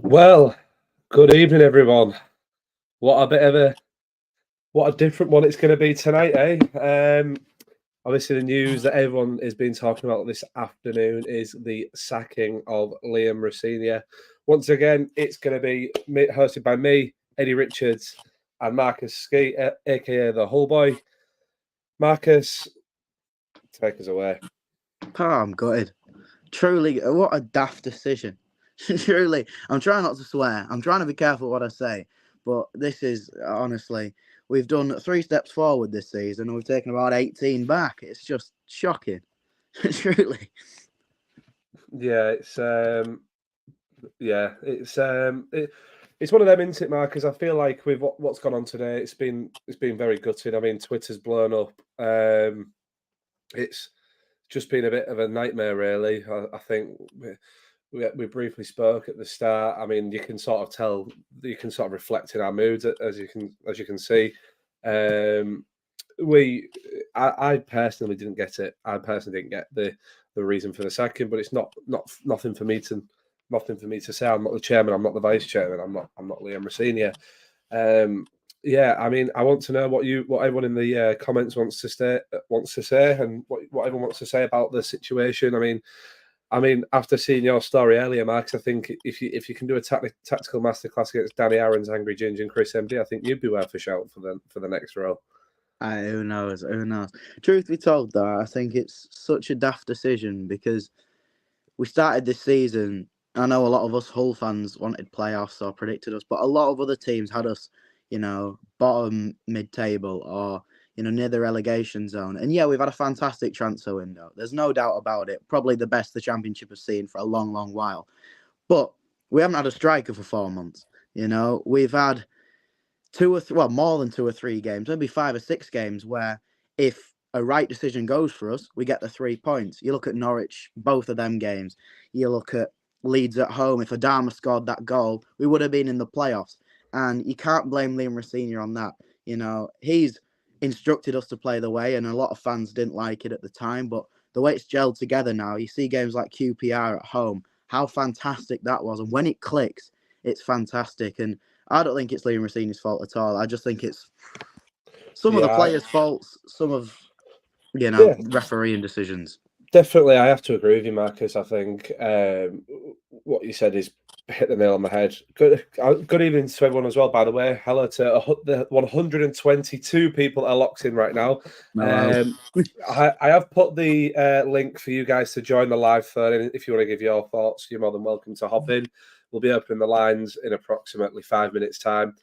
Well, good evening, everyone. What a bit of a what a different one it's going to be tonight, eh? Obviously, the news that everyone has been talking about this afternoon is the sacking of Liam Rosey. Once again, it's going to be hosted by me, Eddie Richards, and Marcus Ski, aka the Hullboy. Marcus, take us away. Oh, I'm gutted. Truly, what a daft decision. Truly, I'm trying not to swear. I'm trying to be careful what I say. But this is, honestly, we've done 3 steps forward this season and we've taken about 18 back. It's just shocking. Truly. Yeah, it's one of them, isn't it, Marcus? I feel like with what's gone on today, it's been very gutted. I mean, Twitter's blown up. It's just been a bit of a nightmare, really. I think we briefly spoke at the start. I mean, you can sort of tell, you can sort of reflect in our moods as you can see. I personally didn't get it. I personally didn't get the reason for the sacking, but it's nothing for me to say. I'm not the chairman. I'm not the vice chairman. I'm not Liam Rosey. Yeah, I mean, I want to know what everyone in the comments wants to say, and what everyone wants to say about the situation. I mean, after seeing your story earlier, Marcus, I think if you can do a tactical masterclass against Danny Aaron's Angry Ginger and Chris MD, I think you'd be worth a shout for the next role. Who knows? Who knows? Truth be told, though, I think it's such a daft decision because we started this season. I know a lot of us Hull fans wanted playoffs or predicted us, but a lot of other teams had us, bottom mid-table or near the relegation zone. And yeah, we've had a fantastic transfer window. There's no doubt about it. Probably the best the Championship has seen for a long, long while. But we haven't had a striker for 4 months. We've had more than 2 or 3 games, maybe 5 or 6 games where if a right decision goes for us, we get the 3 points. You look at Norwich, both of them games. You look at Leeds at home. If Adama scored that goal, we would have been in the playoffs. And you can't blame Liam Rosey on that. He's instructed us to play the way, and a lot of fans didn't like it at the time. But the way it's gelled together now, you see games like QPR at home, how fantastic that was. And when it clicks, it's fantastic. And I don't think it's Liam Rosey's fault at all. I just think it's some of the players' faults, some of refereeing decisions. Definitely, I have to agree with you, Marcus. I think what you said is hit the nail on the head. Good evening to everyone as well, by the way. Hello to the 122 people that are locked in right now. I have put the link for you guys to join the live phone. If you want to give your thoughts, you're more than welcome to hop in. We'll be opening the lines in approximately 5 minutes' time.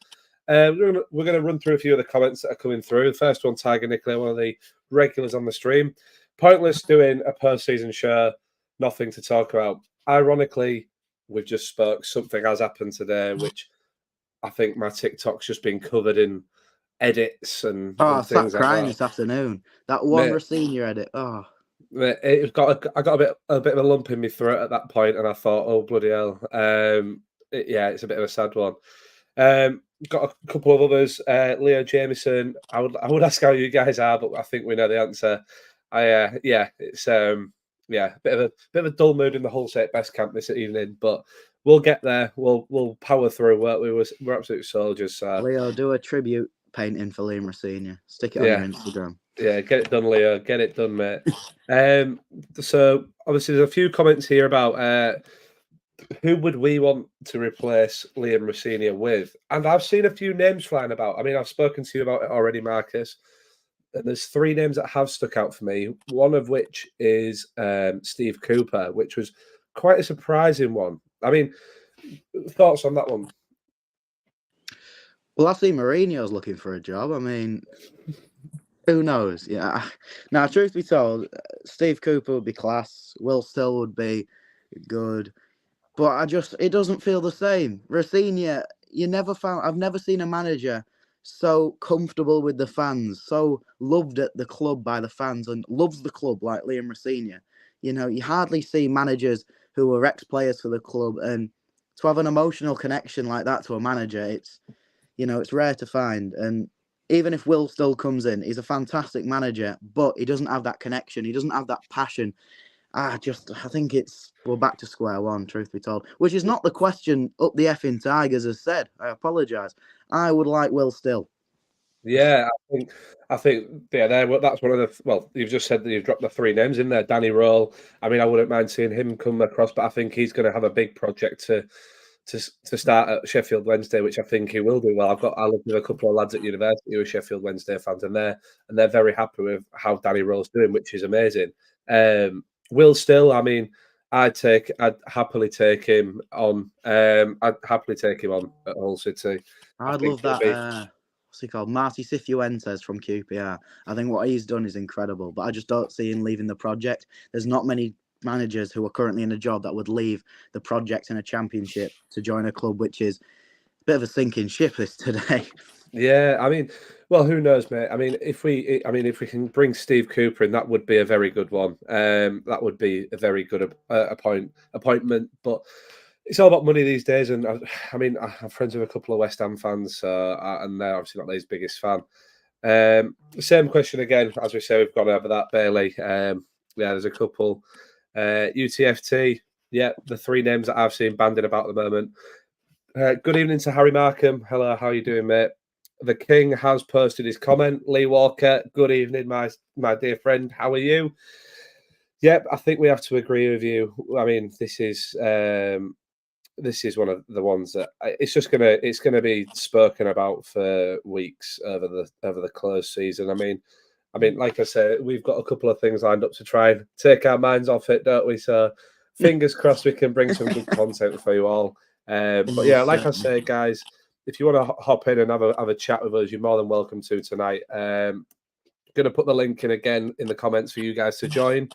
We're going to run through a few of the comments that are coming through. The first one, Tiger Nicola, one of the regulars on the stream. Pointless doing a post-season show, nothing to talk about. Ironically, we've just spoke. Something has happened today, which I think my TikTok's just been covered in edits and things like crying that. this afternoon. That one Rosey edit. Oh. I got a bit of a lump in my throat at that point, and I thought, oh bloody hell. It's a bit of a sad one. Got a couple of others. Leo Jameson. I would ask how you guys are, but I think we know the answer. It's a bit of a dull mood in the Hull State Best camp this evening, but we'll get there. We'll power through. We're absolute soldiers. So. Leo, do a tribute painting for Liam Rosey. Stick it on your Instagram. Yeah, get it done, Leo. Get it done, mate. So obviously there's a few comments here about who would we want to replace Liam Rosey with, and I've seen a few names flying about. I mean, I've spoken to you about it already, Marcus. And there's 3 names that have stuck out for me. One of which is Steve Cooper, which was quite a surprising one. I mean, thoughts on that one? Well, I see Mourinho's looking for a job. I mean, who knows? Yeah. Now, truth be told, Steve Cooper would be class. Will Still would be good. But it doesn't feel the same. Rosey, I've never seen a manager so comfortable with the fans, so loved at the club by the fans, and loves the club like Liam Rosey. You hardly see managers who are ex-players for the club, and to have an emotional connection like that to a manager, it's rare to find. And even if Will Still comes in, he's a fantastic manager, but he doesn't have that connection. He doesn't have that passion. I think we're back to square one, truth be told, which is not the question up the effing Tigers has said. I apologise. I would like Will Still. Yeah, yeah, that's one of the. Well, you've just said that you've dropped the three names in there. Danny Roll. I mean, I wouldn't mind seeing him come across, but I think he's going to have a big project to start at Sheffield Wednesday, which I think he will do well. I live with a couple of lads at university who are Sheffield Wednesday fans, and they're very happy with how Danny Roll's doing, which is amazing. Will Still, I mean, I'd happily take him on. I'd happily take him on at Hull City. I'd love that. What's he called? Marty Cifuentes from QPR. I think what he's done is incredible, but I just don't see him leaving the project. There's not many managers who are currently in a job that would leave the project in a championship to join a club which is a bit of a sinking ship this today. Yeah, I mean, well, who knows, mate? I mean, if we can bring Steve Cooper in, that would be a very good one. That would be a very good appointment. But it's all about money these days, and I mean, I'm friends with a couple of West Ham fans, and they're obviously not his biggest fan. Same question again, as we say, we've gone over that, Bailey. Yeah, there's a couple. UTFT, yeah, the three names that I've seen banded about at the moment. Good evening to Harry Markham. Hello, how are you doing, mate? The King has posted his comment. Lee Walker, good evening, my dear friend. How are you? Yep, I think we have to agree with you. I mean, this is one of the ones that it's gonna be spoken about for weeks over the close season. I mean, like I said, we've got a couple of things lined up to try and take our minds off it, don't we? So fingers crossed we can bring some good content for you all. But yeah, like I say, guys, if you want to hop in and have a chat with us, you're more than welcome to tonight. Going to put the link in again in the comments for you guys to join.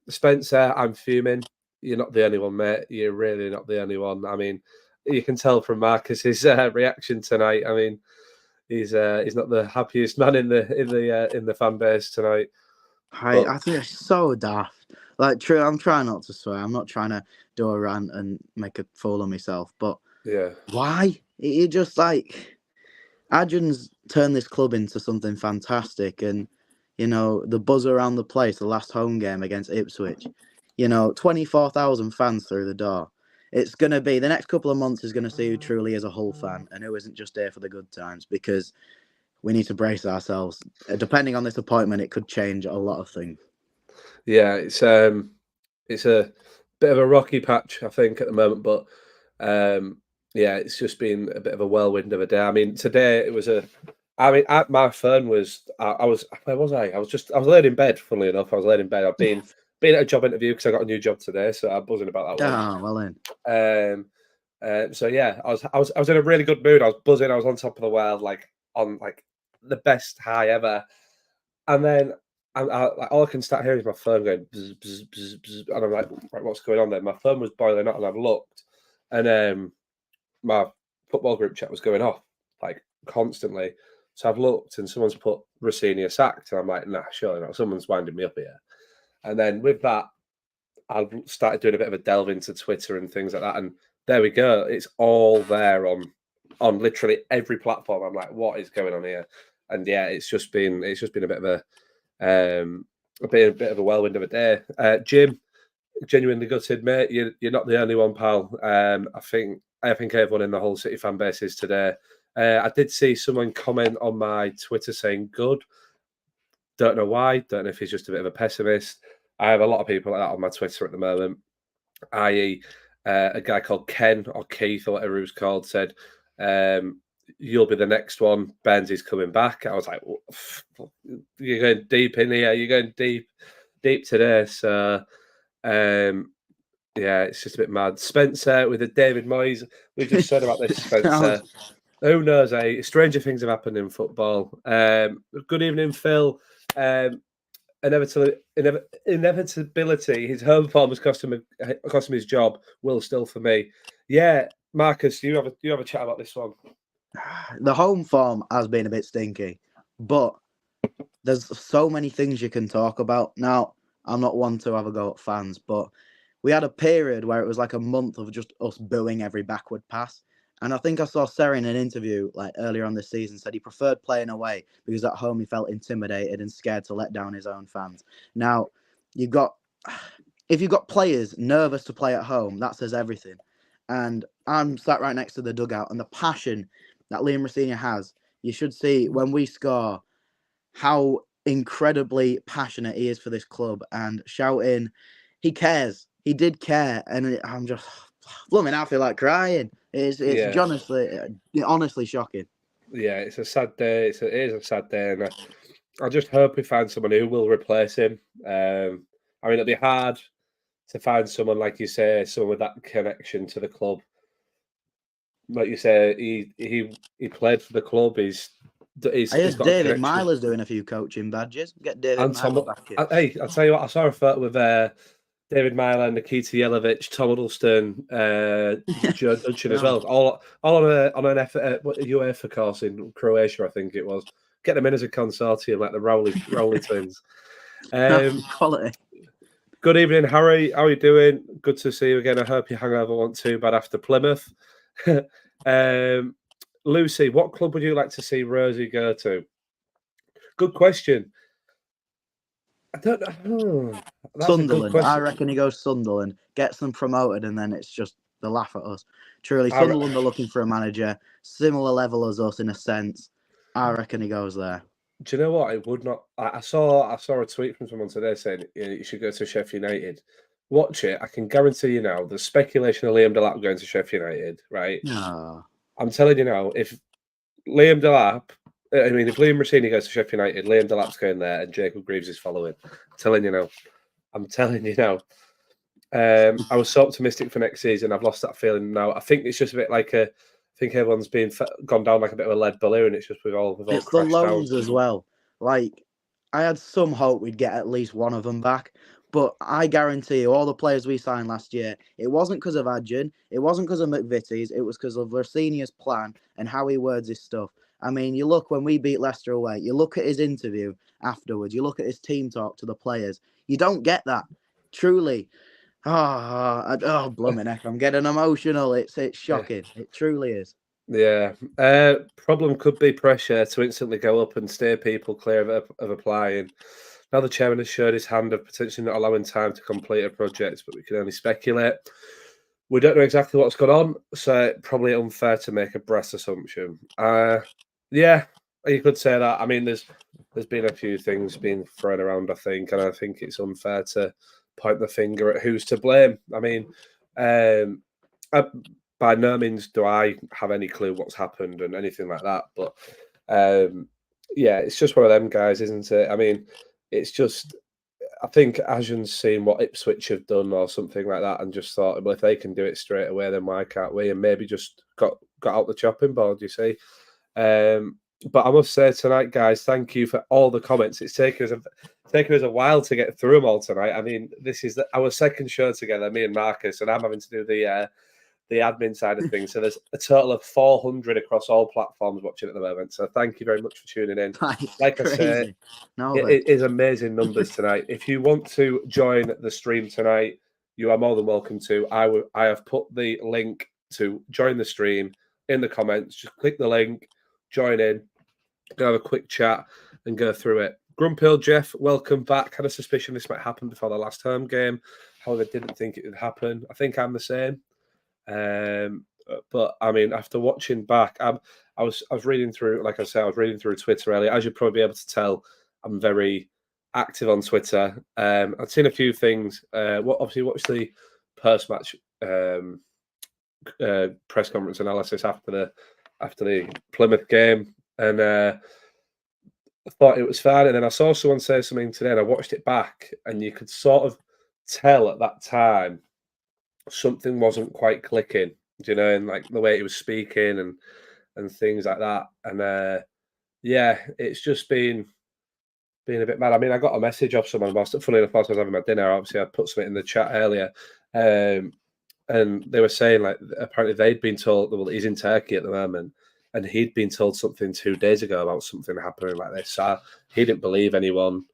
Spencer, I'm fuming. You're not the only one, mate. You're really not the only one. I mean, you can tell from Marcus's reaction tonight. I mean, he's not the happiest man in the fan base tonight. I think it's so daft. Like, true, I'm trying not to swear. I'm not trying to do a rant and make a fool of myself. But yeah, why? It just like Adrian's turned this club into something fantastic, and you know the buzz around the place. The last home game against Ipswich, 24,000 fans through the door. It's gonna be the next couple of months is gonna see who truly is a Hull fan and who isn't just here for the good times, because we need to brace ourselves. Depending on this appointment, it could change a lot of things. Yeah, it's a bit of a rocky patch, I think, at the moment, but yeah, it's just been a bit of a whirlwind of a day. I mean, today it was my phone was, where was I? I was laid in bed, funnily enough. I was laid in bed. I've been at a job interview because I got a new job today, so I'm buzzing about that one. Ah, well then. So yeah, I was in a really good mood. I was buzzing. I was on top of the world, on the best high ever. And then all I can start hearing is my phone going bzz, bzz, bzz, bzz, and I'm like, right, what's going on there? My phone was boiling up, and I've looked, and my football group chat was going off constantly. So I've looked, and someone's put Rossini sacked, and I'm like, nah, surely not. Someone's winding me up here. And then with that, I've started doing a bit of a delve into Twitter and things like that, and there we go. It's all there on literally every platform. I'm like, what is going on here? And yeah, it's just been a bit of a bit of a whirlwind of a day. Jim, genuinely gutted, mate. You're not the only one, pal. I think everyone in the Hull City fan base is today. I did see someone comment on my Twitter saying good. Don't know why. Don't know if he's just a bit of a pessimist. I have a lot of people like that on my Twitter at the moment, i.e., a guy called Ken or Keith or whatever he was called said, you'll be the next one. Benzie's coming back. I was like, you're going deep in here. You're going deep today. So, yeah, it's just a bit mad. Spencer with the David Moyes. We just said about this, Spencer. Who knows, eh? Stranger things have happened in football. Good evening, Phil. Inevitability. His home form has cost him his job. Will Still for me. Yeah, Marcus, you have a chat about this one. The home form has been a bit stinky, but there's so many things you can talk about. Now, I'm not one to have a go at fans, but we had a period where it was like a month of just us booing every backward pass. And I think I saw Seri in an interview earlier on this season said he preferred playing away because at home he felt intimidated and scared to let down his own fans. Now, you've got if you've got players nervous to play at home, that says everything. And I'm sat right next to the dugout, and the passion that Liam Rosey has, you should see when we score how incredibly passionate he is for this club and shouting. He cares. He did care, and I'm just, I feel like crying. It's Yeah. honestly shocking. Yeah, it's a sad day. It is a sad day, and I just hope we find someone who will replace him. I mean, it'll be hard to find someone, like you say, someone with that connection to the club. Like you say, he played for the club. He's got a David connection. Myler's doing a few coaching badges. Get David And Myler back in. hey, I'll tell you what, I saw a photo with David Myler, Nikita Yelovich, Tom Huddleston, Joe Dudgeon as well. All on an UEFA course in Croatia, I think it was. Get them in as a consortium, like the Rowley twins. Quality. Good evening, Harry. How are you doing? Good to see you again. I hope your hangover wasn't too bad after Plymouth. Lucy, what club would you like to see Rosey go to? Good question. I don't know. That's Sunderland. a good question. I reckon he goes Sunderland, gets them promoted, and then it's just the laugh at us. Truly, Sunderland are looking for a manager, similar level as us in a sense. I reckon he goes there. Do you know what? It would not. I saw a tweet from someone today saying you should go to Sheffield United. Watch it. I can guarantee you now. The speculation of Liam Delap going to Sheffield United, right? No. I'm telling you now. If Liam Delap, if Liam Rossini goes to Sheffield United, Liam Delap's going there, and Jacob Greaves is following. I'm telling you now. I was so optimistic for next season. I've lost that feeling now. I think it's just a bit like I think everyone's gone down like a bit of a lead balloon. It's just we've all it's crashed the loans down. as well. Like, I had some hope we'd get at least one of them back, but I guarantee you, all the players we signed last year, it wasn't because of Adjun, it wasn't because of McVitie's, it was because of Rossini's plan and how he words his stuff. I mean, you look when we beat Leicester away, you look at his interview afterwards, you look at his team talk to the players. You don't get that. Truly. Blooming heck, I'm getting emotional. It's shocking. Yeah. It truly is. Yeah. Problem could be pressure to instantly go up and steer people clear of applying. Now the chairman has showed his hand of potentially not allowing time to complete a project, but we can only speculate. We don't know exactly what's gone on, so probably unfair to make a brass assumption. Yeah, you could say that. I mean, there's been a few things being thrown around, I think, and I think it's unfair to point the finger at who's to blame. I mean, by no means do I have any clue what's happened and anything like that, but yeah, it's just one of them guys, isn't it? I mean, it's just, I think Ajun's seen what Ipswich have done or something like that and just thought, well, if they can do it straight away, then why can't we? And maybe just got out the chopping board, you see. But I must say tonight, guys, thank you for all the comments. It's taken us a while to get through them all tonight. I mean, this is our second show together, me and Marcus, and I'm having to do the admin side of things. So there's a total of 400 across all platforms watching at the moment. So thank you very much for tuning in. Like I say, it is amazing numbers tonight. If you want to join the stream tonight, you are more than welcome to. I have put the link to join the stream in the comments. Just click the link, join in, go have a quick chat and go through it. Grumphill Jeff, welcome back. Had a suspicion this might happen before the last home game. However, didn't think it would happen. I think I'm the same. But I mean, after watching back, I was reading through, like I said, I was reading through Twitter earlier. As you'll probably be able to tell, I'm very active on Twitter. I've seen a few things. Obviously watched the post-match press conference analysis after the Plymouth game, and I thought it was fine. And then I saw someone say something today, and I watched it back, and you could sort of tell at that time something wasn't quite clicking, and like the way he was speaking and things like that. And yeah, it's just been a bit mad. I mean, I got a message off someone funny enough, whilst I was having my dinner. Obviously, I put something in the chat earlier, and they were saying like apparently they'd been told, well, he's in Turkey at the moment, and he'd been told something 2 days ago about something happening like this. So he didn't believe anyone,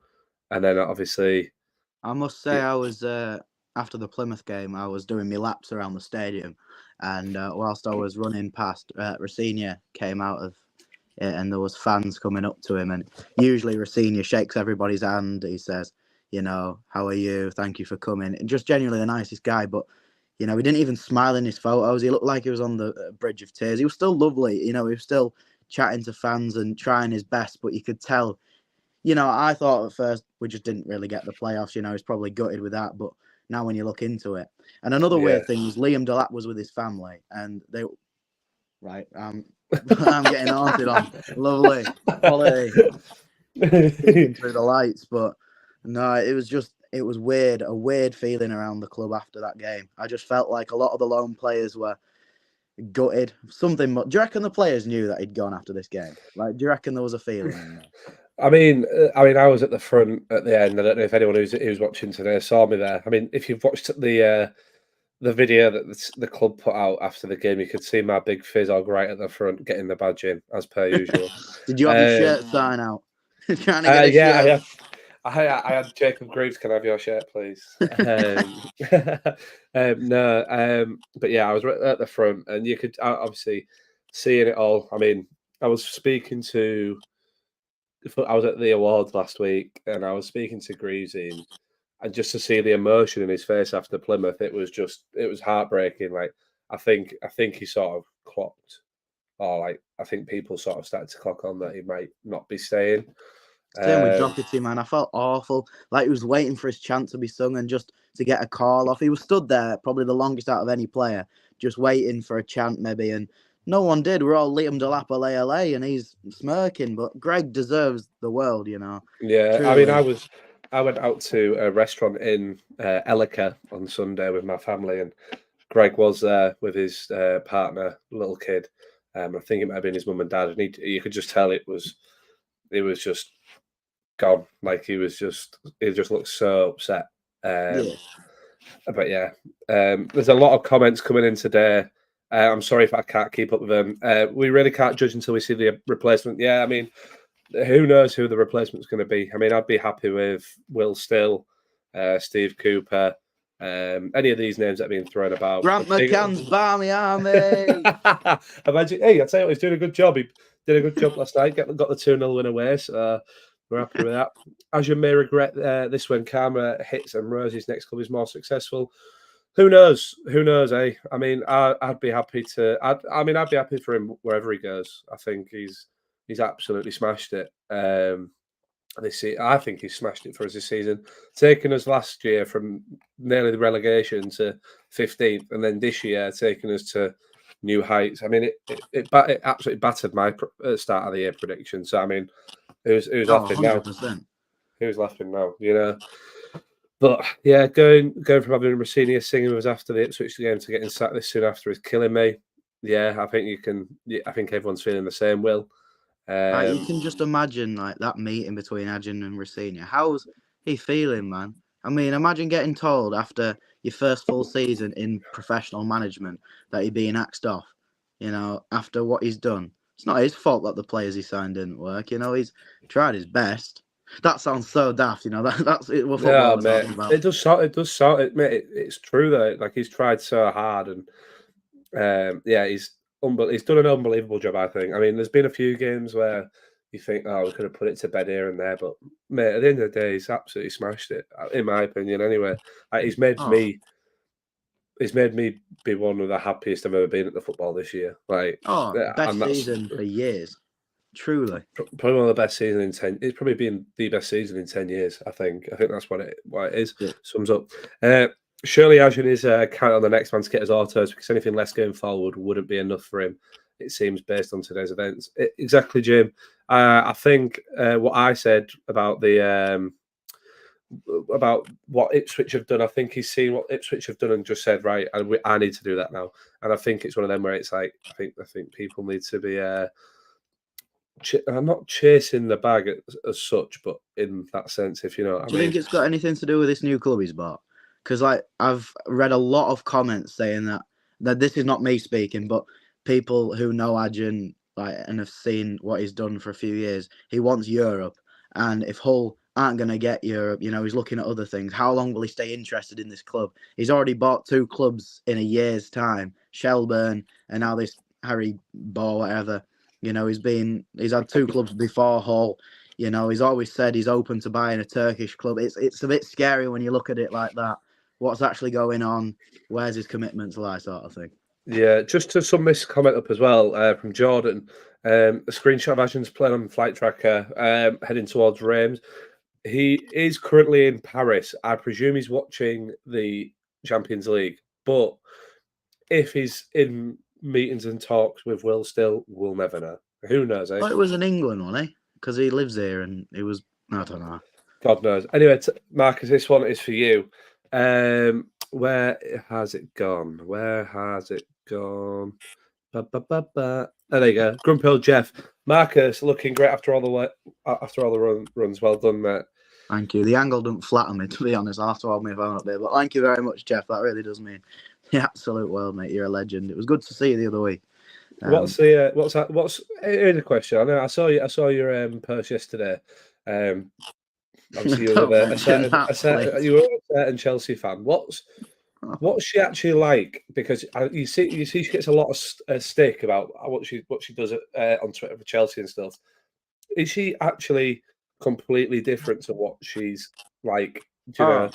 and then obviously, I must say, I was after the Plymouth game, I was doing my laps around the stadium, and whilst I was running past, Rosey came out of it, and there was fans coming up to him, and usually Rosey shakes everybody's hand. He says, how are you? Thank you for coming. And just genuinely the nicest guy. But, he didn't even smile in his photos. He looked like he was on the bridge of tears. He was still lovely. He was still chatting to fans and trying his best. But you could tell, I thought at first we just didn't really get the playoffs. He's probably gutted with that. But now when you look into it. And another weird thing was Liam Delap was with his family. And they... Right, I'm getting haunted on. Lovely quality. Through the lights, but no, it was weird, a weird feeling around the club after that game. I just felt like a lot of the lone players were gutted. Do you reckon the players knew that he'd gone after this game? Like, do you reckon there was a feeling in there? I mean, I was at the front at the end. I don't know if anyone who's watching today saw me there. I mean, if you've watched the video that the club put out after the game, you could see my big Fizzog right at the front getting the badge in, as per usual. Did you have your shirt sign out? Trying to get a shirt. I had Jacob Greaves. Can I have your shirt, please? No, but yeah, I was right at the front, and you could obviously seeing it all. I mean, I was at the awards last week, and I was speaking to Greavesy, and just to see the emotion in his face after Plymouth, it was heartbreaking. Like I think he sort of clocked, or like I think people sort of started to clock on that he might not be staying. Same with Doherty, man. I felt awful. Like he was waiting for his chance to be sung and just to get a call off. He was stood there, probably the longest out of any player, just waiting for a chant maybe. And no one did. We're all Liam Delap, LA, and he's smirking. But Greg deserves the world, Yeah, Truly. I mean, I went out to a restaurant in Ellica on Sunday with my family, and Greg was there with his partner, little kid. I think it might have been his mum and dad, and you could just tell it was just gone. Like he just looked so upset. But yeah, there's a lot of comments coming in today. I'm sorry if I can't keep up with them. We really can't judge until we see the replacement. Yeah, I mean, who knows who the replacement's going to be? I mean, I'd be happy with Will Still, Steve Cooper, any of these names that have been thrown about. Grant McCann's Barmy Army. Imagine, hey, I tell you what, he's doing a good job. He did a good job last night. Got the 2-0 win away, so we're happy with that. As you may regret this when Karma hits and Rosey's next club is more successful. Who knows? Who knows, eh? I mean, I'd be happy to. I'd be happy for him wherever he goes. I think he's absolutely smashed it. I think he's smashed it for us this season, taking us last year from nearly the relegation to 15th, and then this year taking us to new heights. I mean, it absolutely battered my start of the year prediction. So I mean, who's laughing 100%. Now? Who's laughing now? But yeah, going from having Rossini singing was after the Ipswich game to getting sacked this soon after is killing me. Yeah, I think you can. I think everyone's feeling the same. Will. You can just imagine like that meeting between Adjan and Rossini. How's he feeling, man? I mean, imagine getting told after your first full season in professional management that you're being axed off. After what he's done, it's not his fault that the players he signed didn't work. He's tried his best. That sounds so daft. That's it. What football we're talking about. It does sound. Mate, it's true though. Like he's tried so hard, and he's done an unbelievable job, I think. I mean, there's been a few games where you think, oh, we could have put it to bed here and there, but mate, at the end of the day, he's absolutely smashed it, in my opinion. Anyway, like, he's made me be one of the happiest I've ever been at the football this year. Like, best season for years, truly. Probably one of the best seasons in 10. It's probably been the best season in 10 years. I think that's what it is. Yeah. Sums up. Surely Adjan is counting on the next man to get his autos because anything less going forward wouldn't be enough for him, it seems, based on today's events. Exactly, Jim. I think what I said about about what Ipswich have done, I think he's seen what Ipswich have done and just said, right, I need to do that now. And I think it's one of them where it's like, I think people need to be... I'm not chasing the bag as such, but in that sense, if you know what I mean. Do you think it's got anything to do with this new club he's bought? Because I've read a lot of comments saying that this is not me speaking, but people who know Adjan and have seen what he's done for a few years, he wants Europe, and if Hull aren't going to get Europe, he's looking at other things. How long will he stay interested in this club? He's already bought 2 clubs in a year's time, Shelburne and now this Harry Bow, whatever. He's had 2 clubs before Hull. He's always said he's open to buying a Turkish club. It's a bit scary when you look at it like that. What's actually going on? Where's his commitments lie, sort of thing. Yeah, just to sum this comment up as well from Jordan. A screenshot of Ashton's playing on Flight Tracker, heading towards Reims. He is currently in Paris. I presume he's watching the Champions League. But if he's in meetings and talks with Will still, we'll never know. Who knows, eh? Well, it was in England, wasn't he? Because he lives here, and it was. I don't know. God knows. Anyway, Marcus, this one is for you. Where has it gone? Where has it gone? There you go. Grumpy old Jeff. Marcus looking great after all the runs. Well done, mate. Thank you. The angle doesn't flatter me, to be honest. I'll have to hold my phone up there. But thank you very much, Jeff. That really does mean the absolute world, mate. You're a legend. It was good to see you the other week. Here's a question. I know I saw your post yesterday. Obviously, you were a certain Chelsea fan. What's she actually like? Because you see, she gets a lot of stick about what she does on Twitter for Chelsea and stuff. Is she actually completely different to what she's like? Do you know?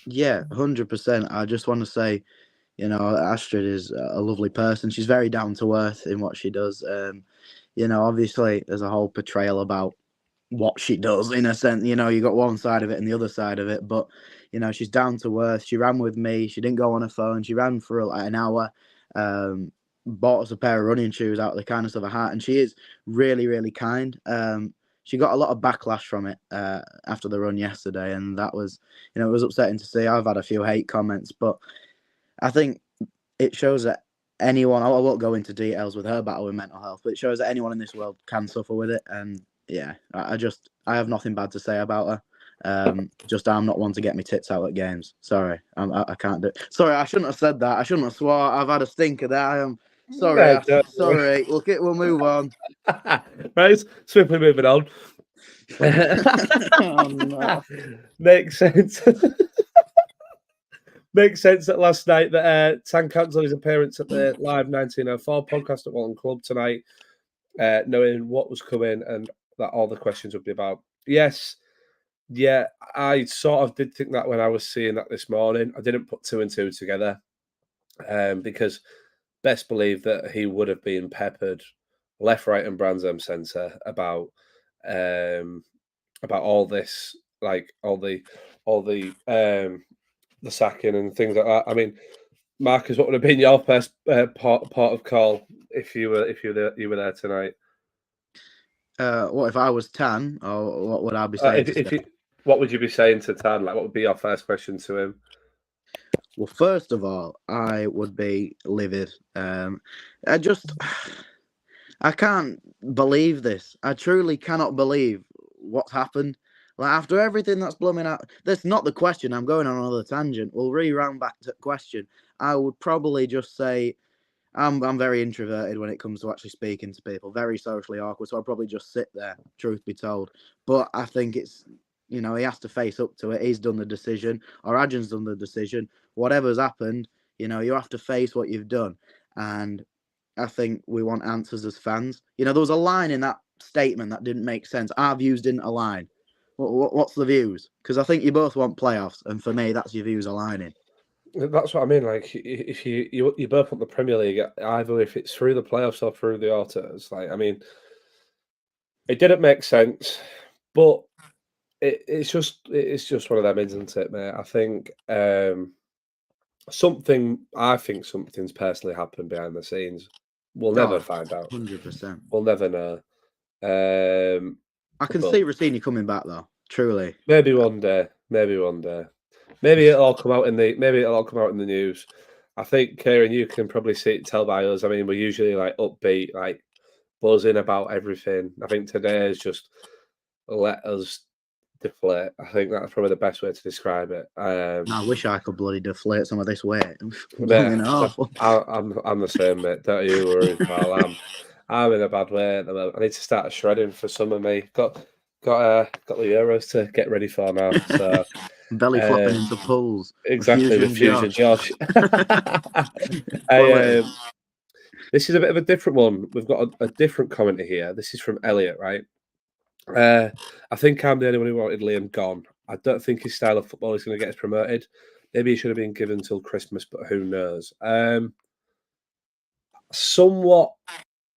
Yeah, 100%. I just want to say, Astrid is a lovely person. She's very down to earth in what she does. Obviously, there's a whole portrayal about what she does in a sense. You got one side of it and the other side of it, but she's down to earth. She ran with me. She didn't go on her phone. She ran for like an hour. Bought us a pair of running shoes out of the kindness of her heart, and she is really, really kind. She got a lot of backlash from it after the run yesterday, and that was, it was upsetting to see. I've had a few hate comments, but I think it shows that anyone, I won't go into details with her battle with mental health, but it shows that anyone in this world can suffer with it. And yeah, I have nothing bad to say about her. I'm not one to get my tits out at games. Sorry, I can't do it. Sorry, I shouldn't have said that. I shouldn't have swore. I've had a stinker there. I am sorry. Sorry. We'll move on. Right, swiftly moving on. Oh, no. Makes sense. Makes sense that last night that Tan cancelled his appearance at the live 1904 podcast at Walton Club tonight, knowing what was coming and that all the questions would be about. Yes, yeah, I sort of did think that when I was seeing that this morning. I didn't put two and two together because best believe that he would have been peppered left, right, and Brands centre about all this, like all the sacking and things like that. I mean, Marcus, what would have been your first part of call if you were there tonight? What if I was Tan, or what would I be saying? What would you be saying to Tan? Like, what would be your first question to him? Well, first of all, I would be livid. I can't believe this. I truly cannot believe what's happened. Like, after everything that's blooming out, that's not the question. I'm going on another tangent. We'll re-round back to the question. I would probably just say I'm very introverted when it comes to actually speaking to people, very socially awkward. So I'll probably just sit there, truth be told. But I think it's, he has to face up to it. He's done the decision, or Adrian's done the decision. Whatever's happened, you have to face what you've done. And I think we want answers as fans. There was a line in that statement that didn't make sense. Our views didn't align. What's the views? Because I think you both want playoffs, and for me, that's your views aligning. That's what I mean. Like, if you both want the Premier League, either if it's through the playoffs or through the autos, like, I mean, it didn't make sense, but it's just one of them, isn't it, mate? I think something's personally happened behind the scenes. We'll never find out. 100%. We'll never know. I can see Rossini coming back though. Truly. Maybe one day. Maybe it'll all come out in the news. I think, Kieran, you can probably tell by us. I mean, we're usually like upbeat, like buzzing about everything. I think today is just let us deflate. I think that's probably the best way to describe it. I wish I could bloody deflate some of this weight. Yeah, I'm the same, mate. Don't you worry, pal. I'm in a bad way at the moment. I need to start shredding for some of me. Got the Euros to get ready for now. So belly flopping into pools. Exactly, the Fusion Josh. This is a bit of a different one. We've got a different commenter here. This is from Elliot, right? I think I'm the only one who wanted Liam gone. I don't think his style of football is going to get us promoted. Maybe he should have been given till Christmas, but who knows? Somewhat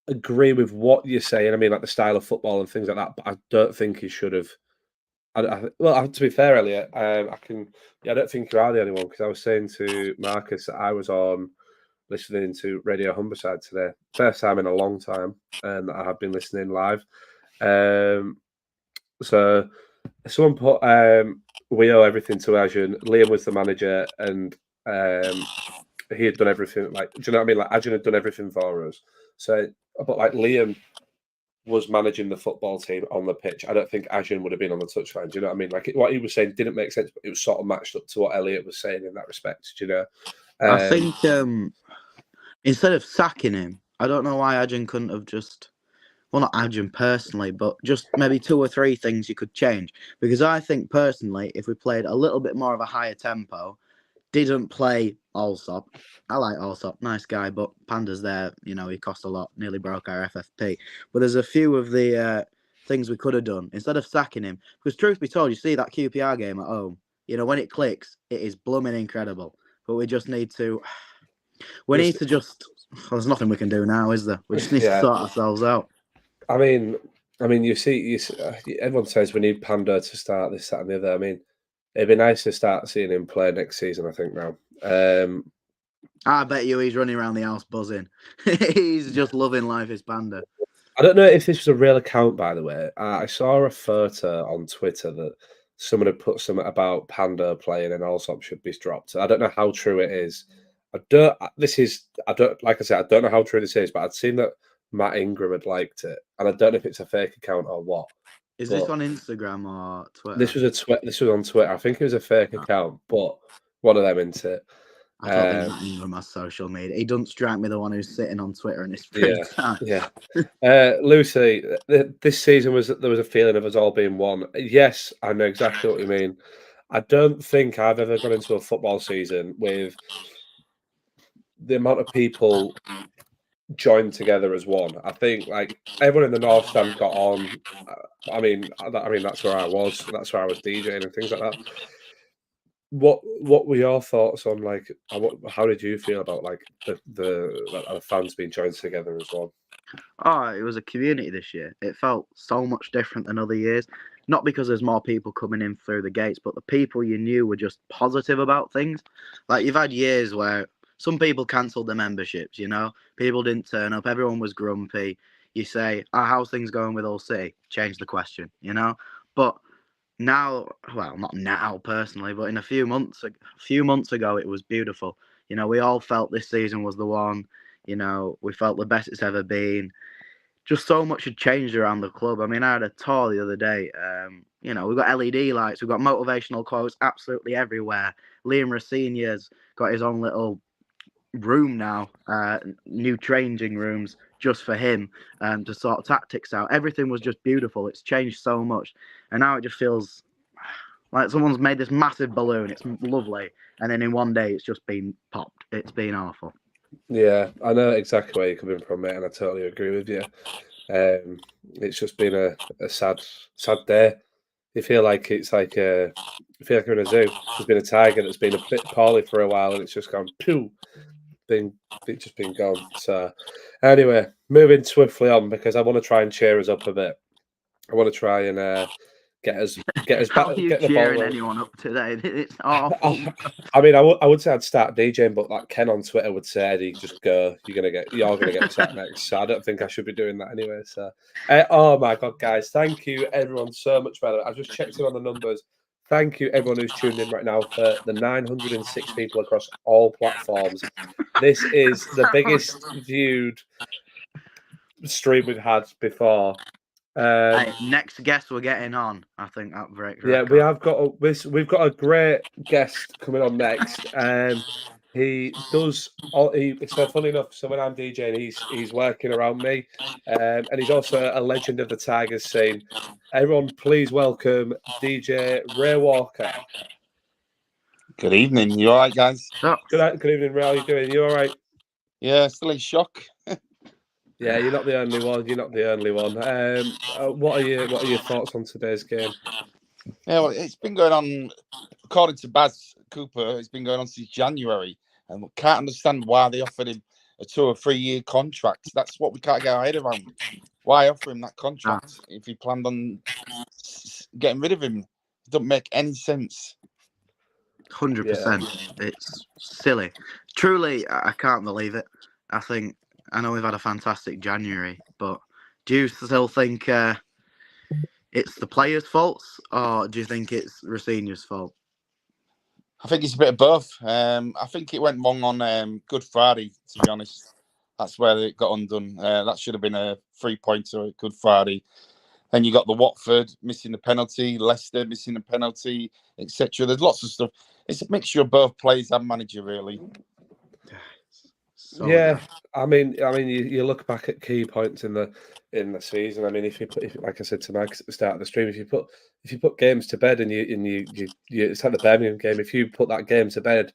agree with what you're saying. I mean, like the style of football and things like that, but I don't think he should have. Well, to be fair, Elliot, I can. Yeah, I don't think you are the only one because I was saying to Marcus that I was on listening to Radio Humberside today, first time in a long time, and I have been listening live. So someone put we owe everything to Ajun. Liam was the manager, and he had done everything. Like, do you know what I mean? Like Ajun had done everything for us. So, but like Liam was managing the football team on the pitch. I don't think Ajun would have been on the touchline. Do you know what I mean? Like what he was saying didn't make sense, but it was sort of matched up to what Elliot was saying in that respect. Do you know? I think instead of sacking him, I don't know why Ajun couldn't have just. Well, not Ajun personally, but just maybe 2 or 3 things you could change. Because I think personally, if we played a little bit more of a higher tempo, didn't play Allsop. I like Allsop, nice guy, but Panda's there. You know, he cost a lot, nearly broke our FFP. But there's a few of the things we could have done instead of sacking him. Because truth be told, you see that QPR game at home. You know, when it clicks, it is blooming incredible. But we just need to. We need to just. Well, there's nothing we can do now, is there? We just need to sort ourselves out. I mean, you see, everyone says we need Panda to start this, that, and the other. I mean, it'd be nice to start seeing him play next season. I think now. I bet you he's running around the house buzzing. He's just loving life as Panda. I don't know if this was a real account, by the way. I saw a photo on Twitter that someone had put something about Panda playing and Allsop should be dropped. I don't know how true it is. I don't. Like I said, I don't know how true this is, but I'd seen that Matt Ingram had liked it, and I don't know if it's a fake account or what. Is this on Instagram or Twitter? This was on Twitter. I think it was a fake account, but one of them into it. I don't think Matt Ingram has social media. He doesn't strike me the one who's sitting on Twitter in his free time. Yeah. Lucy, this season there was a feeling of us all being one. Yes, I know exactly what you mean. I don't think I've ever gone into a football season with the amount of people joined together as one. I think like everyone in the North Stand got on. I mean that's where I was. That's where I was DJing and things like that. What were your thoughts on like how did you feel about like the fans being joined together as well? Oh, it was a community this year. It felt so much different than other years. Not because there's more people coming in through the gates, but the people you knew were just positive about things. Like you've had years where some people cancelled their memberships, you know? People didn't turn up, everyone was grumpy. You say, how's things going with Hull City? Change the question, you know? But now, well, not now personally, but in a few months ago, it was beautiful. You know, we all felt this season was the one. You know, we felt the best it's ever been. Just so much had changed around the club. I mean, I had a tour the other day. You know, we've got LED lights, we've got motivational quotes absolutely everywhere. Liam Rossinia's got his own little room now, new changing rooms just for him to sort tactics out. Everything was just beautiful. It's changed so much, and now it just feels like someone's made this massive balloon. It's lovely, and then in one day it's just been popped. It's been awful. Yeah, I know exactly where you're coming from, mate, and I totally agree with you. It's just been a sad day. You feel like it's like you feel like you're in a zoo. There's been a tiger that's been a bit poorly for a while, and it's just gone pooh. It's just been gone. So, anyway, moving swiftly on because I want to try and cheer us up a bit. I want to try and get us back. How are you get the cheering ball anyone up today? It's awful. I mean, I would say I'd start DJing, but like Ken on Twitter would say, Eddie, just go. You're gonna get sacked next. So I don't think I should be doing that anyway. So, oh my god, guys, thank you everyone so much. By the way, I've just checked in on the numbers. Thank you everyone who's tuned in right now for the 906 people across all platforms. This is the biggest viewed stream we've had before. Next guest we're getting on, I think that breaks. Yeah, we have got we've got a great guest coming on next. He does. So funny enough, so when I'm DJing, he's working around me, and he's also a legend of the Tigers scene. Everyone, please welcome DJ Ray Walker. Good evening. You all right, guys? Good evening, Ray. How are you doing? You all right? Yeah, still in shock. Yeah, you're not the only one. You're not the only one. What are your thoughts on today's game? Yeah, well, it's been going on, according to Baz Cooper, it's been going on since January, and we can't understand why they offered him a 2 or 3 year contract. That's what we can't get our head around. Why offer him that contract if he planned on getting rid of him? It doesn't make any sense. 100%. It's silly. Truly, I can't believe it. I know we've had a fantastic January, but do you still think it's the players' faults, or do you think it's Rosenior's fault? I think it's a bit of both. I think it went wrong on Good Friday, to be honest. That's where it got undone. That should have been a 3-pointer at Good Friday. Then you got the Watford missing the penalty, Leicester missing the penalty, etc. There's lots of stuff. It's a mixture of both players and manager, really. So yeah, I mean, you look back at key points in the season. I mean, if like I said to Max at the start of the stream, if you put games to bed and you it's like the Birmingham game. If you put that game to bed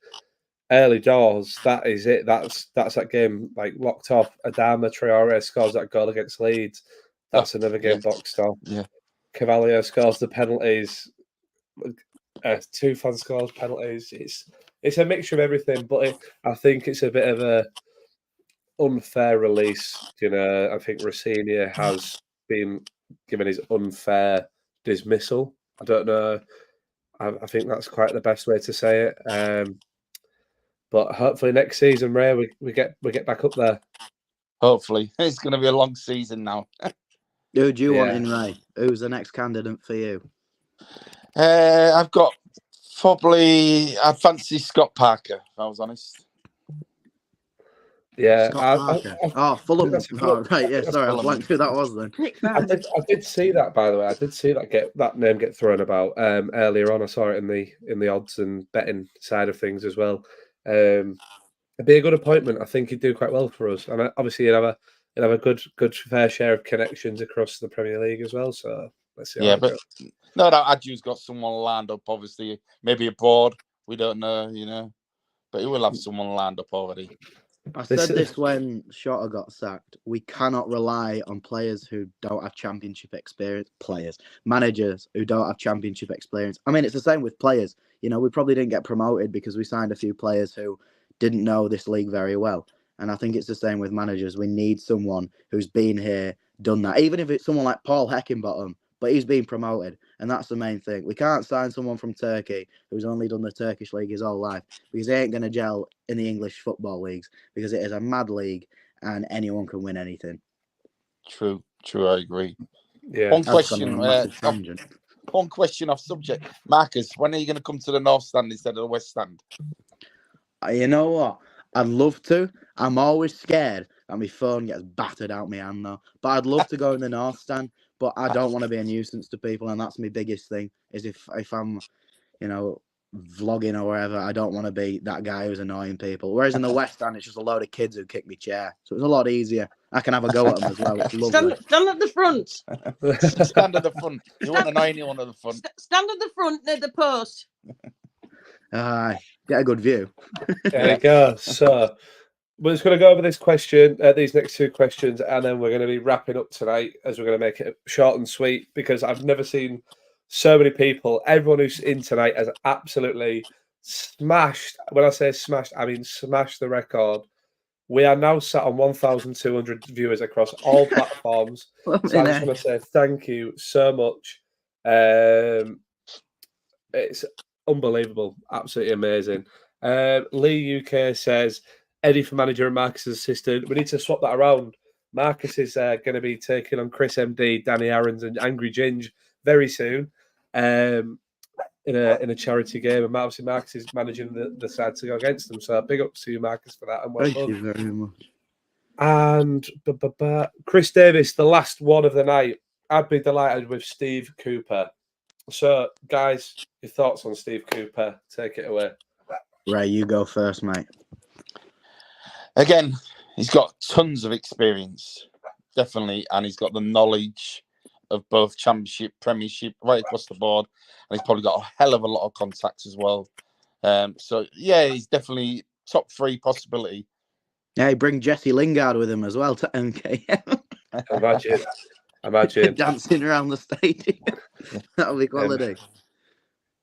early doors, that is it. That's that game like locked off. Adama Traore scores that goal against Leeds. That's another game boxed off. Yeah, Cavalier scores the penalties. Tufan scores penalties. It's a mixture of everything, but I think it's a bit of a unfair release. I think Rosenior has been given his unfair dismissal. I don't know. I think that's quite the best way to say it. But hopefully next season, Ray, we get back up there. Hopefully, it's going to be a long season now. Who do you want in, Ray? Who's the next candidate for you? I've got I fancy Scott Parker, if I was honest. Yeah, Fulham. Right, yeah. Sorry, I blanked who that was then. I did see that, by the way. I did see that name get thrown about earlier on. I saw it in the odds and betting side of things as well. It'd be a good appointment. I think he'd do quite well for us, and obviously he'd have a good fair share of connections across the Premier League as well. So let's see. No, Adju's got someone lined up. Obviously, maybe abroad. We don't know, but he will have someone lined up already. I said this when Shotta got sacked. We cannot rely on players who don't have championship experience. Managers who don't have championship experience. I mean, it's the same with players. We probably didn't get promoted because we signed a few players who didn't know this league very well. And I think it's the same with managers. We need someone who's been here, done that. Even if it's someone like Paul Heckingbottom, but he's been promoted. And that's the main thing. We can't sign someone from Turkey who's only done the Turkish league his whole life because he ain't going to gel in the English football leagues because it is a mad league and anyone can win anything. True, I agree. Yeah. One question off subject. Marcus, when are you going to come to the North Stand instead of the West Stand? You know what? I'd love to. I'm always scared that my phone gets battered out my hand though. But I'd love to go in the North Stand. But I don't want to be a nuisance to people, and that's my biggest thing. Is if I'm, vlogging or wherever, I don't want to be that guy who's annoying people. Whereas in the West Stand, it's just a load of kids who kick me chair, so it's a lot easier. I can have a go at them as well. It's lovely. Stand at the front. Stand at the front. You won't annoy anyone at the front. Stand at the front near the post. Get a good view. There you go. So we're just going to go over this question, these next two questions, and then we're going to be wrapping up tonight as we're going to make it short and sweet because I've never seen so many people. Everyone who's in tonight has absolutely smashed. When I say smashed, I mean smashed the record. We are now sat on 1,200 viewers across all platforms. So I just want to say thank you so much. It's unbelievable. Absolutely amazing. Lee UK says, Eddie for manager and Marcus as assistant. We need to swap that around. Marcus is going to be taking on Chris MD, Danny Aarons, and Angry Ginge very soon in a charity game. And obviously, Marcus is managing the side to go against them. So big ups to you, Marcus, for that. And well Thank done. you very much. And Chris Davis, the last one of the night. I'd be delighted with Steve Cooper. So, guys, your thoughts on Steve Cooper? Take it away. Ray, you go first, mate. Again, he's got tons of experience, definitely, and he's got the knowledge of both Championship, Premiership, right across the board, and he's probably got a hell of a lot of contacts as well. So, yeah, he's definitely top 3 possibility Yeah, bring Jesse Lingard with him as well to MKM. Imagine. Dancing around the stadium. That'll be quality.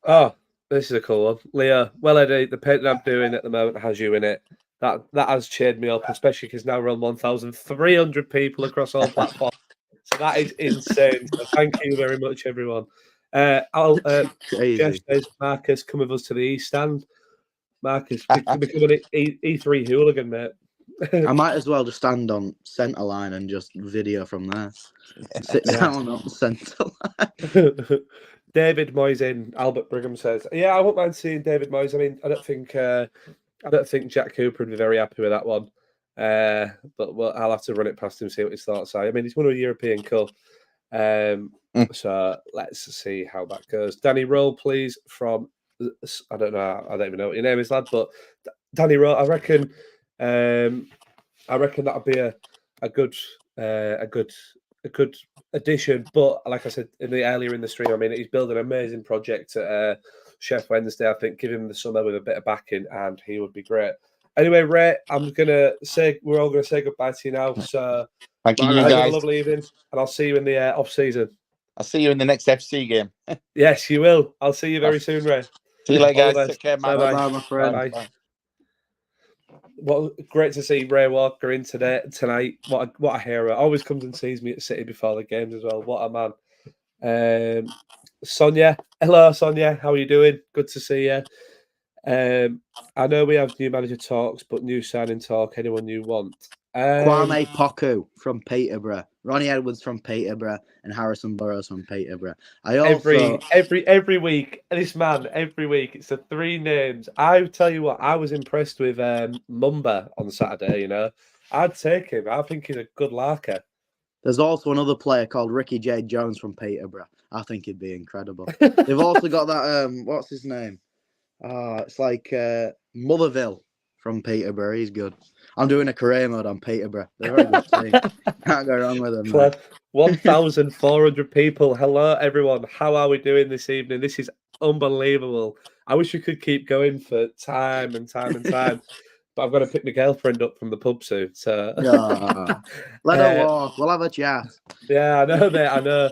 Oh, this is a cool one. Leah, well, Eddie, the painting I'm doing at the moment has you in it. That has cheered me up, especially because now we're on 1,300 people across all platforms. So that is insane. So thank you very much, everyone. Crazy. Jeff says, Marcus, come with us to the East Stand. Marcus, become an E3 hooligan, mate. I might as well just stand on centre line and just video from there. Sit down on centre line. David Moyes in. Albert Brigham says, "Yeah, I wouldn't mind seeing David Moyes. I mean, I don't think Jack Cooper would be very happy with that one. But I'll have to run it past him, see what his thoughts are. I mean, he's won a European Cup. So let's see how that goes. Danny Roll, please, from I don't even know what your name is, lad, but Danny Roll, I reckon that'll be a good addition. But like I said earlier in the stream, I mean, he's building an amazing project at Chef Wednesday. I think give him the summer with a bit of backing, and he would be great. Anyway, Ray, we're all gonna say goodbye to you now. So thank you, have guys. a lovely evening, and I'll see you in the off season. I'll see you in the next FC game. Yes, you will. I'll see you very soon, Ray. See you later, All the guys. best. Take care, man. Bye, my friend. Bye. Well, great to see Ray Walker in tonight. What a hero! Always comes and sees me at City before the games as well. What a man. Sonia, hello, Sonia. How are you doing? Good to see you. I know we have new manager talks, but new signing talk. Anyone you want? Kwame Poku from Peterborough, Ronnie Edwards from Peterborough, and Harrison Burrows from Peterborough. I also every week, this man every week. It's the three names. I tell you what, I was impressed with Mumba on Saturday. You know, I'd take him. I think he's a good larker. There's also another player called Ricky J. Jones from Peterborough. I think he'd be incredible. They've also got that what's his name? It's like Motherville from Peterborough. He's good. I'm doing a career mode on Peterborough. They're a very good team. Can't go wrong with them. 1,400 people. Hello, everyone. How are we doing this evening? This is unbelievable. I wish we could keep going for time and time and time. But I've got to pick my girlfriend up from the pub soon. So let her walk. We'll have a chat. Yeah, I know, mate. I know.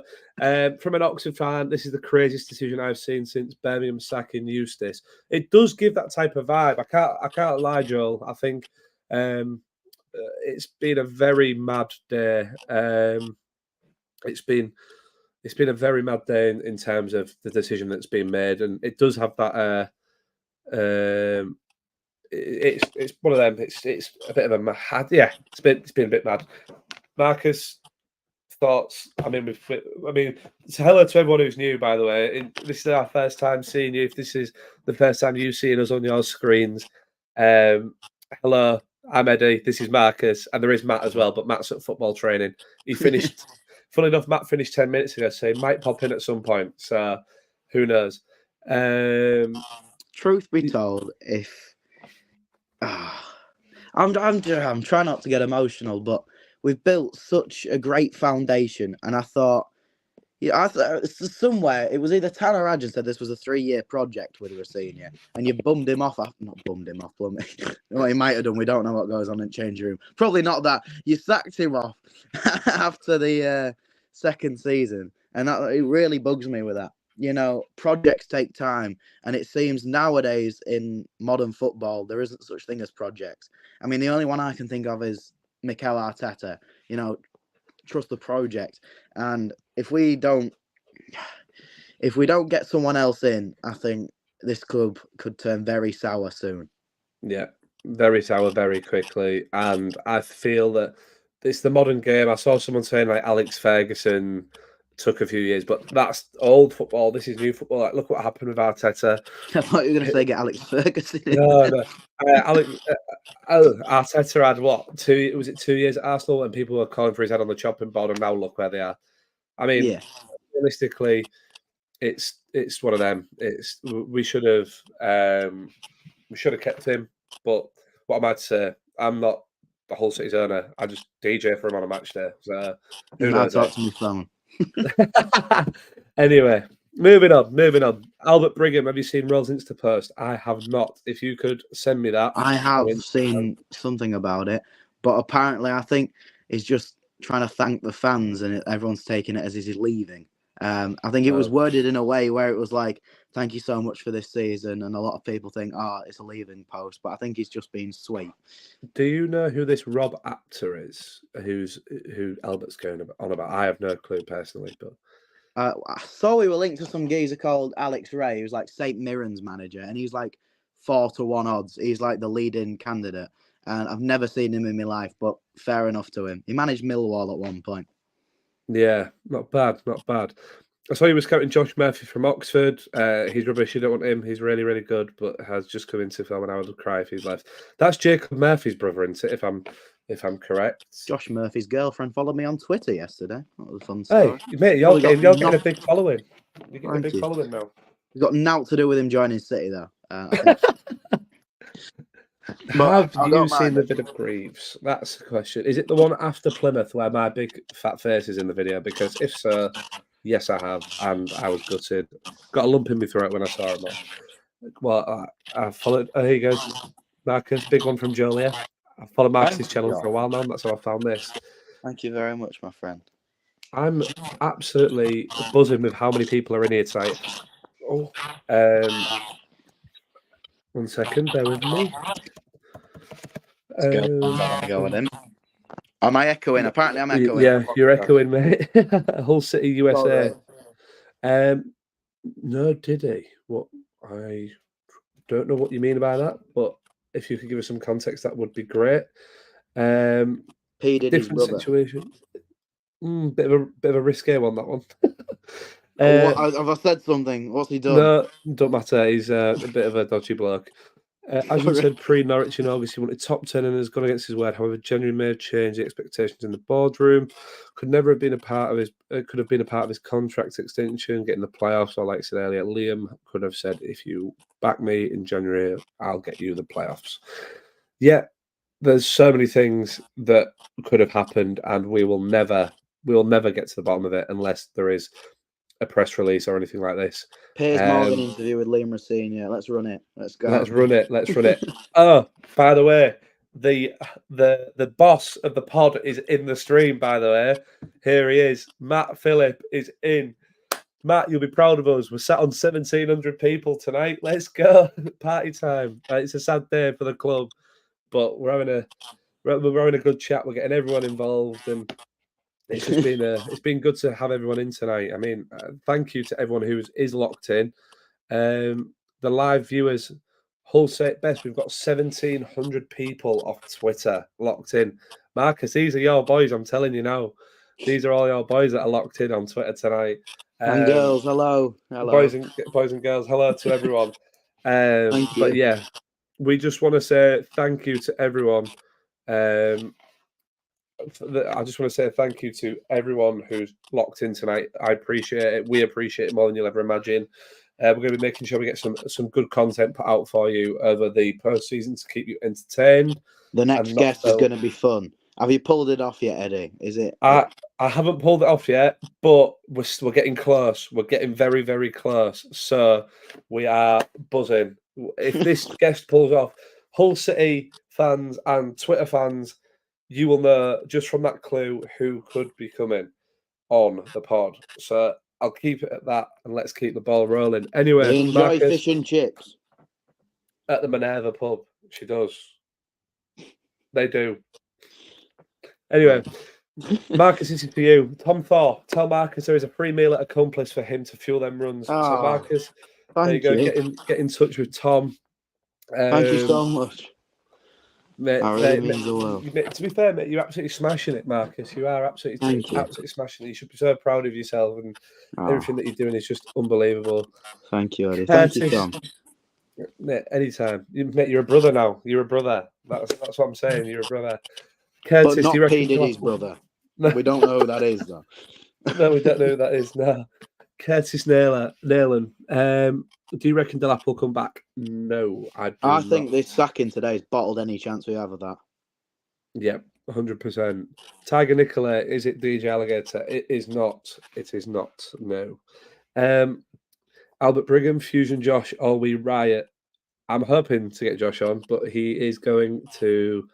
From an Oxford fan, this is the craziest decision I've seen since Birmingham sacking Eustace. It does give that type of vibe. I can't lie, Joel. I think it's been a very mad day. It's been a very mad day in terms of the decision that's been made, and it does have that. It's one of them. It's a bit of a mad. Yeah, it's been a bit mad. Marcus, thoughts? I mean, so hello to everyone who's new, by the way. This is our first time seeing you. If this is the first time you've seen us on your screens, hello, I'm Eddie. This is Marcus, and there is Matt as well, but Matt's at football training. He finished. Funnily enough, Matt finished 10 minutes ago, so he might pop in at some point. So who knows? Truth be told, if I'm trying not to get emotional, but we've built such a great foundation, and I thought somewhere it was either Tanner or Adjan said this was a 3-year project with Rosey, and you bummed him off. Not bummed him off, Plummy. Well, he might have done. We don't know what goes on in the changing room. Probably not that. You sacked him off after the second season, and it really bugs me with that. You know, projects take time, and it seems nowadays in modern football there isn't such thing as projects. I mean, the only one I can think of is Mikel Arteta. You know, trust the project, and if we don't get someone else in, I think this club could turn very sour soon. Yeah, very sour very quickly, and I feel that it's the modern game. I saw someone saying like Alex Ferguson took a few years, but that's old football. This is new football. Like, look what happened with Arteta. I thought you were going to say get Alex Ferguson in. No. Arteta had what? 2 years at Arsenal, and people were calling for his head on the chopping board, and now look where they are. I mean, realistically, it's one of them. We should have kept him. But what am I to say? I'm not the Hull City's owner. I just DJ for him on a match day. So who knows? Talk to me phone. Anyway, Moving on. Albert Brigham, have you seen Roll's Insta post? I have not. If you could send me that. I have on Instagram. seen something about it, but apparently I think he's just trying to thank the fans, and everyone's taking it as he's leaving. I think it was worded in a way where it was like, "Thank you so much for this season," and a lot of people think, "Oh, it's a leaving post," but I think he's just being sweet. Do you know who this Rob Apter is? Who Albert's going on about? I have no clue personally, but I saw we were linked to some geezer called Alex Ray, who's like St. Mirren's manager, and he's like 4-1 odds. He's like the leading candidate, and I've never seen him in my life, but fair enough to him. He managed Millwall at one point. yeah, not bad. I saw he was scouting Josh Murphy from Oxford. He's rubbish. You don't want him. He's really, really good, but has just come into film, and I would cry if he's left. That's Jacob Murphy's brother, isn't it? If I'm correct. Josh Murphy's girlfriend followed me on Twitter yesterday. That was a fun story. Hey, mate, you're getting a big following. You're getting a big following now. It's got naught to do with him joining City, though. I think. Have you seen the vid of Greaves? That's the question. Is it the one after Plymouth where my big fat face is in the video? Because if so, yes, I have, and I was gutted. Got a lump in my throat when I saw him. Well, I followed. Oh, here you go, Marcus. Big one from Jolia. I've followed Marcus's channel for a while now, and that's how I found this. Thank you very much, my friend. I'm absolutely buzzing with how many people are in here tonight. Oh, 1 second, bear with me. Go on in. Am I echoing? Apparently, I'm echoing. Yeah, you're echoing, mate. Hull City, USA. No, did he? What? I don't know what you mean by that, but if you could give us some context, that would be great. P Diddy's Different brother. situation. Bit of a risque one, that one. Have I said something? What's he done? No, don't matter. He's a bit of a dodgy bloke. As you said, pre-Norwich in August, he wanted top 10 and has gone against his word. However, January may have changed the expectations in the boardroom. Could never have been a part of his. Could have been a part of his contract extension, getting the playoffs. Or like I said earlier, Liam could have said, "If you back me in January, I'll get you the playoffs." Yeah, there's so many things that could have happened, and we will never get to the bottom of it unless there is a press release or anything like this. Piers Morgan interview with Liam Rosey. Let's run it. Let's go. Let's run it. Oh, by the way, the boss of the pod is in the stream, by the way. Here he is. Matt Phillip is in. Matt, you'll be proud of us. We're sat on 1,700 people tonight. Let's go. Party time. It's a sad day for the club, but we're having a good chat. We're getting everyone involved, and it's just been it's been good to have everyone in tonight. I mean, thank you to everyone who is locked in. The live viewers, Hull City Best, we've got 1,700 people off Twitter locked in. Marcus, these are your boys. I'm telling you now, these are all your boys that are locked in on Twitter tonight. And girls, hello. Boys and girls, hello to everyone. Thank you. But yeah, we just want to say thank you to everyone. I just want to say thank you to everyone who's locked in tonight. I appreciate it. We appreciate it more than you'll ever imagine. We're going to be making sure we get some good content put out for you over the postseason to keep you entertained. The next guest is going to be fun. Have you pulled it off yet, Eddie? Is it? I haven't pulled it off yet, but we're getting close. We're getting very, very close. So we are buzzing. If this guest pulls off, Hull City fans and Twitter fans, you will know just from that clue who could be coming on the pod. So I'll keep it at that, and let's keep the ball rolling. Anyway, they enjoy Marcus, fish and chips at the Minerva pub. She does. They do. Anyway, Marcus, this is for you. Tom Thor, tell Marcus there is a free meal at Accomplice for him to fuel them runs. So Marcus, there you go. Get in touch with Tom. Thank you so much. Mate, means the world. To be fair, mate, you're absolutely smashing it, Marcus. You are absolutely smashing it. You should be so proud of yourself, and everything that you're doing is just unbelievable. Thank you, Eddie. Thank you, Tom. Mate, anytime. Mate, you're a brother now. You're a brother. That's what I'm saying. You're a brother. Curtis, but not do you reckon P. Diddy's brother. No. We don't know who that is, though. No, we don't know who that is, no. Curtis Nayland. Do you reckon Delap will come back? No, I think this sacking today has bottled any chance we have of that. Yep, 100%. Tiger Nicola, is it DJ Alligator? It is not. It is not, no. Albert Brigham, Fusion Josh, All We Riot. I'm hoping to get Josh on, but he is going to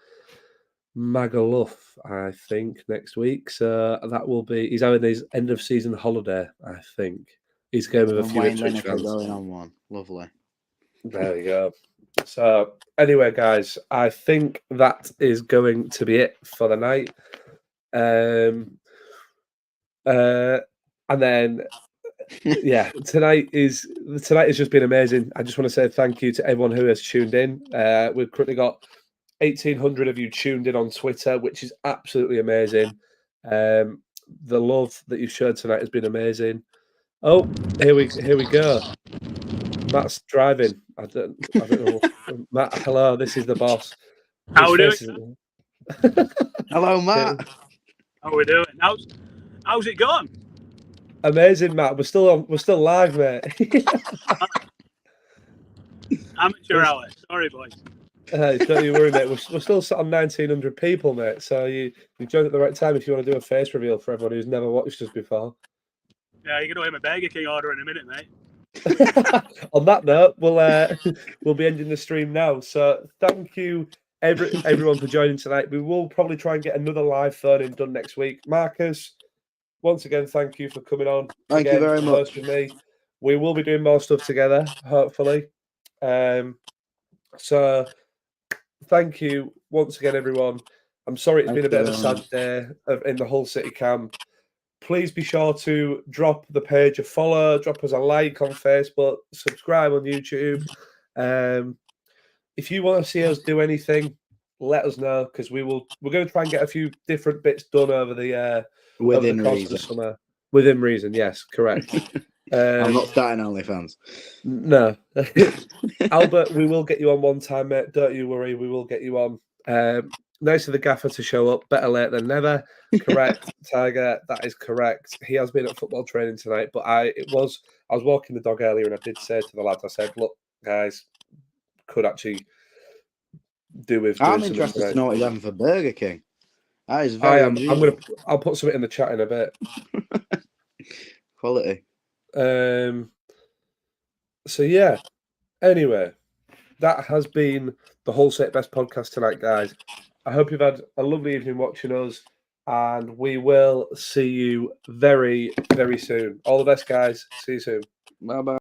Magaluf, I think, next week. So that will be. He's having his end of season holiday, I think. He's going with a few Wayne Ipswich Lineker fans. going on one. Lovely. There you go. So anyway, guys, I think that is going to be it for the night. And then yeah, tonight has just been amazing. I just want to say thank you to everyone who has tuned in. We've currently got 1,800 of you tuned in on Twitter, which is absolutely amazing. The love that you've showed tonight has been amazing. Oh, here we go. Matt's driving. I don't know. Matt, hello. This is the boss. How we doing? Hello, Matt. How we doing? How's it gone? Amazing, Matt. We're still live, mate. Amateur hour. Sorry, boys. Don't you worry, mate. We're still sat on 1,900 people, mate. So you joined at the right time if you want to do a face reveal for everyone who's never watched us before. Yeah, you're gonna hear my Burger King order in a minute, mate. On that note, we'll be ending the stream now. So thank you everyone for joining tonight. We will probably try and get another live phone-in done next week. Marcus, once again, thank you for coming on. Thank you very much. With me. We will be doing more stuff together, hopefully. So thank you once again, everyone. I'm sorry it's been a bit of a sad day in the Hull City camp. Please be sure to drop the page a follow, drop us a like on Facebook, subscribe on YouTube. If you want to see us do anything, let us know because we're going to try and get a few different bits done over the Within course reason. of the summer. Within reason, yes, correct. I'm not starting OnlyFans. No. Albert, we will get you on one time, mate. Don't you worry, we will get you on. Nice of the gaffer to show up. Better late than never. Correct, Tiger. That is correct. He has been at football training tonight, but I was walking the dog earlier and I did say to the lads, I said, look, guys, could actually do with. I'm interested to know what he's having for Burger King. That is I very. am. I'll put something in the chat in a bit. Quality. So yeah. Anyway, that has been the Hull City Best podcast tonight, guys. I hope you've had a lovely evening watching us, and we will see you very, very soon. All the best, guys. See you soon. Bye bye.